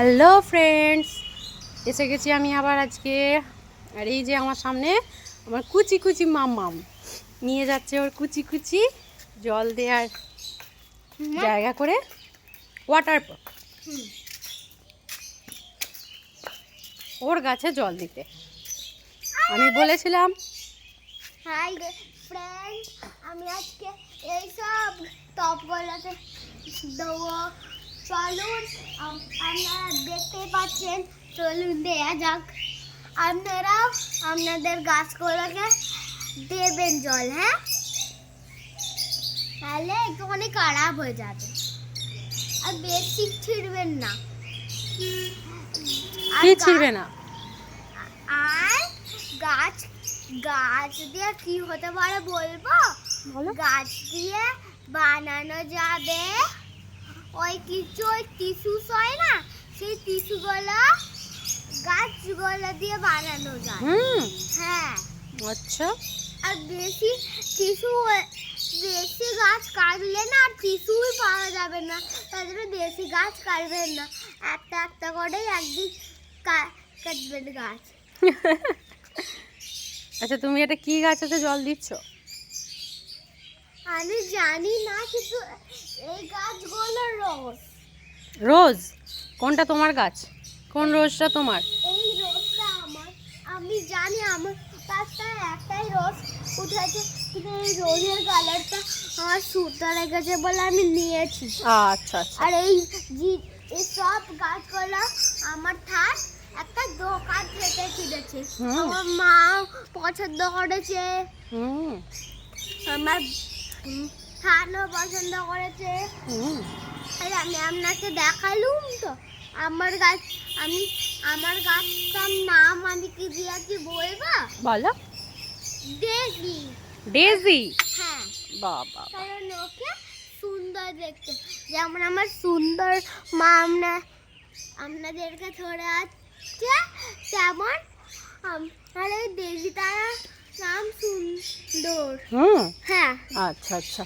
Hello friends, এসে গেছি আমি আবার আজকে। আর এই যে আমার সামনে আমার কুচি কুচি মাম্মাম নিয়ে যাচ্ছে ওর কুচি কুচি জল দেওয়ার জায়গা করে ওয়াটার পট, ওর গাছে জল দিতে। আমি বলেছিলাম হাই ফ্রেন্ড, আমি আজকে এইসব টপগুলোতে দেবো। চলুন, আপনারা দেখতে পাচ্ছেন, চলুন দেয়া যাক। আপনারাও আপনাদের গাছগুলোকে দেবেন জল, হ্যাঁ? তাহলে একটুখানি খারাপ হয়ে যাবে, আর বেশি ছিড়বেন না। কি ছিড়বে না? আর গাছ গাছ দিয়ে কি হতে পারে বলবো? বলো। গাছ দিয়ে বানানো যাবে ওই কিছু টিস্যু হয় না, সেই টিস্যুগুলো গাছগুলো দিয়ে বানানো যায়। হ্যাঁ, আচ্ছা। আর বেশি গাছ কাটলে না আর টিস্যুই পাওয়া যাবে না। তার জন্য বেশি গাছ কাটবেন না, একটা একটা করে একদিন কাটবেন গাছ। আচ্ছা, তুমি এটা কি গাছেতে জল দিচ্ছ? আমি জানি না, কিন্তু এই গাছগুলো রোজ? কোনটা তোমার গাছ? কোন রোজটা তোমার? এই রোজটা আমার। আমি জানি আমার গাছটা একটাই রোজ উঠেছে, কিন্তু এই রোজের কালারটা আমার সুন্দর লেগেছে বলে আমি নিয়েছি। আচ্ছা আচ্ছা। আর এই সব গাছগুলো আমার একটা দোকান থেকে কিনেছে। আমার মা পছন্দ করেছে, আমার থানও পছন্দ করেছে। আর আমি আপনাকে দেখালুম তো আমার গাছটার নাম আমি কি দিয়েছি বলবো? বলো। ডেজি। ডেজি? হ্যাঁ, বাবা, কারণ ওকে সুন্দর দেখতে, যেমন আমার সুন্দর মা আপনাদেরকে ধরে আছে, তেমন আর এই ডেজিটার নাম সুন্দর। হ্যাঁ, আচ্ছা আচ্ছা।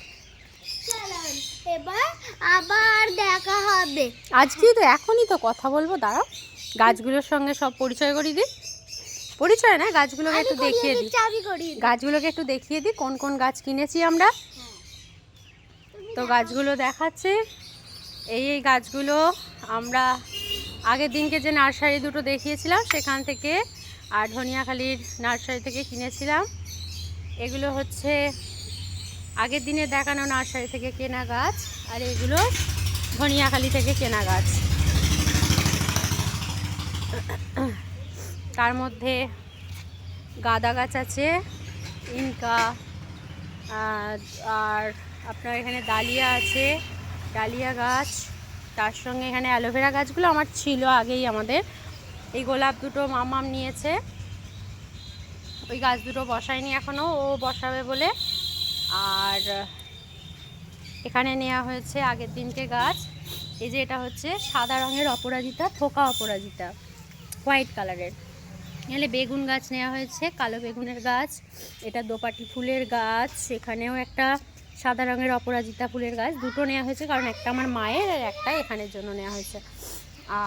চলুন এবার আবার দেখা হবে। আজকে তো এখনই তো কথা বলবো, দাঁড়াও। গাছগুলোর সঙ্গে সব পরিচয় করিয়ে দিই। পরিচয় না, গাছগুলোকে একটু দেখিয়ে দিই। গাছগুলোকে একটু দেখিয়ে দিই কোন কোন গাছ কিনেছি আমরা। তো গাছগুলো দেখাচ্ছে, এই গাছগুলো আমরা আগের দিনকে যে নার্সারি দুটো দেখিয়েছিলাম সেখান থেকে, আর ধনিয়াখালির নার্সারি থেকে কিনেছিলাম। এগুলো হচ্ছে আগের দিনে দেখানো নার্সারি থেকে কেনা গাছ, আর এগুলো ধনিয়াখালি থেকে কেনা গাছ। তার মধ্যে গাঁদা গাছ আছে, ইনকা, আর আপনার এখানে ডালিয়া আছে, ডালিয়া গাছ। তার সঙ্গে এখানে অ্যালোভেরা গাছগুলো আমার ছিল আগেই আমাদের। এই গোলাপ দুটো মামাম নিয়েছে, ওই গাছ দুটো বসায়নি এখনও, ও বসাবে বলে। আর এখানে নেওয়া হয়েছে আগের দিনকে গাছ। এই যে এটা হচ্ছে সাদা রঙের অপরাজিতা, থোকা অপরাজিতা, হোয়াইট কালারের। এখানে বেগুন গাছ নেওয়া হয়েছে, কালো বেগুনের গাছ। এটা দোপাটি ফুলের গাছ, এখানেও একটা সাদা রঙের অপরাজিতা ফুলের গাছ। দুটো নেওয়া হয়েছে, কারণ একটা আমার মায়ের আর একটা এখানের জন্য নেওয়া হয়েছে।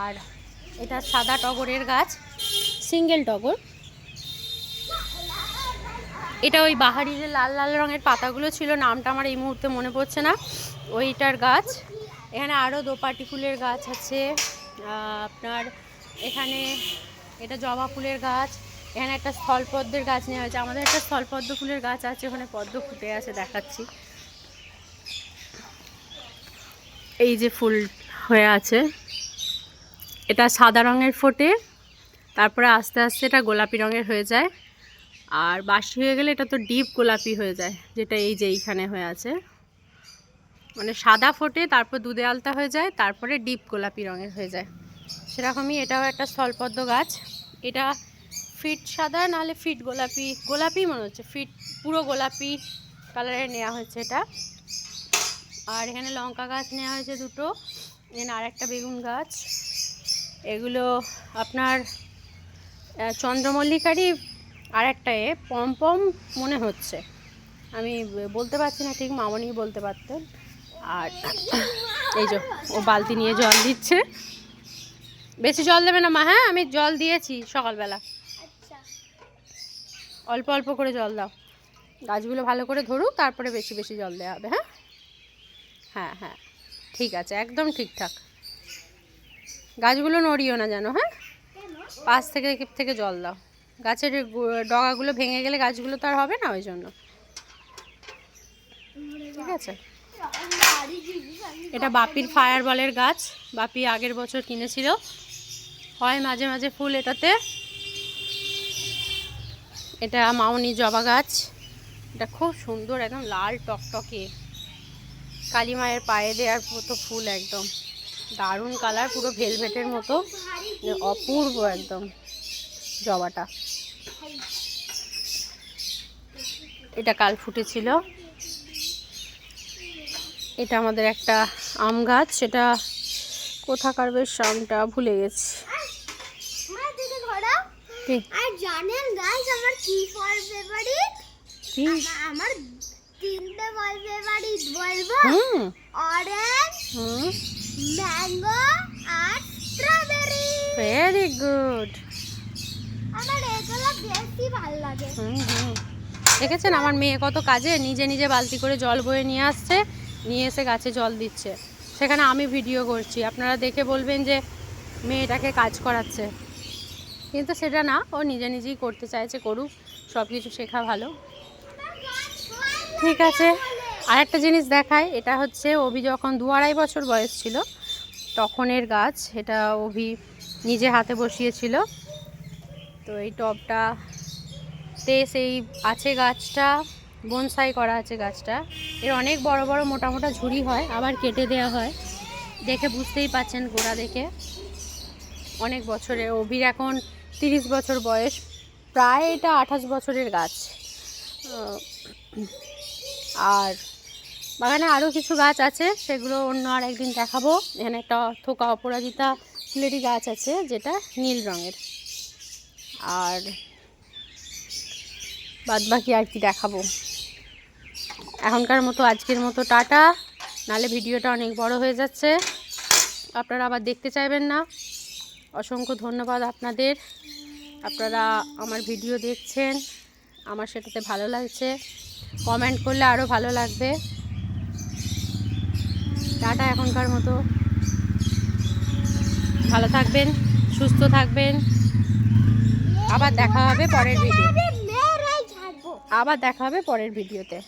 আর এটা সাদা টগরের গাছ, সিঙ্গেল টগর। এটা ওই বাহারি যে লাল লাল রঙের পাতাগুলো ছিল, নামটা আমার এই মুহূর্তে মনে পড়ছে না, ওইটার গাছ। এখানে আরও দোপাটি ফুলের গাছ আছে। আপনার এখানে এটা জবা ফুলের গাছ। এখানে একটা স্থলপদ্মের গাছ নেওয়া হয়েছে। আমাদের একটা স্থলপদ্ম ফুলের গাছ আছে, ওখানে পদ্ম ফুটে আছে, দেখাচ্ছি। এই যে ফুল হয়ে আছে, এটা সাদা রঙের ফোটে, তারপরে আস্তে আস্তে এটা গোলাপি রঙের হয়ে যায়, আর বাসি হয়ে গেলে এটা তো ডিপ গোলাপি হয়ে যায়, যেটা এই যে এইখানে হয়ে আছে। মানে সাদা ফোটে, তারপর দুধে আলতা হয়ে যায়, তারপরে ডিপ গোলাপি রঙের হয়ে যায়। সেরকমই এটাও একটা স্থলপদ্ম গাছ। এটা ফিট সাদা, নাহলে ফিট গোলাপি, গোলাপি মনে হচ্ছে, ফিট পুরো গোলাপি কালারের নেওয়া হয়েছে এটা। আর এখানে লঙ্কা গাছ নেওয়া হয়েছে দুটো। এখানে আর একটা বেগুন গাছ। এগুলো আপনার চন্দ্রমল্লিকারই আর একটা পমপম মনে হচ্ছে, আমি বলতে পারছি না ঠিক, মামনি বলতে পারতেন। আর এই যে ও বালতি নিয়ে জল দিচ্ছে। বেশি জল দেবে না মা, হ্যাঁ আমি জল দিয়েছি সকালবেলা, আচ্ছা অল্প অল্প করে জল দাও, গাছগুলো ভালো করে ধরুক তারপরে বেশি বেশি জল দেওয়া হবে। হ্যাঁ হ্যাঁ হ্যাঁ ঠিক আছে, একদম ঠিকঠাক। গাছগুলো নড়িও না যেন, হ্যাঁ কেন? পাশ থেকে থেকে জল দাও, গাছের ডগাগুলো ভেঙে গেলে গাছগুলো তো আর হবে না, ওই জন্য। ঠিক আছে, এটা বাপির ফায়ার বলের গাছ, বাপি আগের বছর কিনেছিল, হয় মাঝে মাঝে ফুল এটাতে। এটা মাউনি জবা গাছ, এটা খুব সুন্দর, একদম লাল টকটকে, কালী মায়ের পায়ে দেওয়ার মতো ফুল, একদম দারুণ কালার, পুরো ভেলভেটের মতো, অপূর্ব একদম জবাটা। এটা কাল ফুটেছিল। এটা আমাদের একটা আম গাছ, সেটা কোথাকার বেশ আমটা ভুলে গেছি। কি? আর জানেন গাইস আমার কি ফল ফেভারিট? কি? আমার তিনটে ফল ফেভারিট বলবো, হুম অরেঞ্জ, হুম ম্যাঙ্গো আর স্ট্রবেরি। Very good. আমার এগুলো বেশি ভালো লাগে। হুম হুম দেখেছেন আমার মেয়ে কত কাজে, নিজে নিজে বালতি করে জল বয়ে নিয়ে আসছে, নিয়ে এসে গাছে জল দিচ্ছে, সেখানে আমি ভিডিও করছি, আপনারা দেখে বলবেন যে মেয়েটাকে কাজ করাচ্ছে, কিন্তু সেটা না, ও নিজে নিজেই করতে চাইছে, করুক, সব কিছু শেখা ভালো। ঠিক আছে, আর একটা জিনিস দেখায়, এটা হচ্ছে অভি যখন 2-2.5 বছর বয়স ছিল তখনের গাছ, এটা অভি নিজে হাতে বসিয়েছিল। তো এই টবটাতে সেই আছে গাছটা, বনসাই করা আছে গাছটা, এর অনেক বড় বড় মোটা মোটা ঝুড়ি হয়, আবার কেটে দেওয়া হয়, দেখে বুঝতেই পাচ্ছেন গোড়া দেখে। অনেক বছরের, অভির এখন 30 বছর বয়স, প্রায় এটা 28 বছরের গাছ। আর বাগানে আরও কিছু গাছ আছে, সেগুলো অন্য আর একদিন দেখাবো। এখানে একটা থোকা অপরাজিতা ফুলেরই গাছ আছে, যেটা নীল রঙের। আর বাদবাকি আর কি দেখাবো, এখনকার মতো আজকের মতো টাটা, নালে ভিডিওটা অনেক বড় হয়ে যাচ্ছে, আপনারা আবার দেখতে চাইবেন না। অসংখ্য ধন্যবাদ আপনাদের, আপনারা আমার ভিডিও দেখছেন, আমার সেটাতে ভালো লাগছে, কমেন্ট করলে আরও ভালো লাগবে। টাটা এখনকার মতো, ভালো থাকবেন, সুস্থ থাকবেন, আবার দেখা হবে পরের ভিডিও, আবার দেখা হবে পরের ভিডিওতে।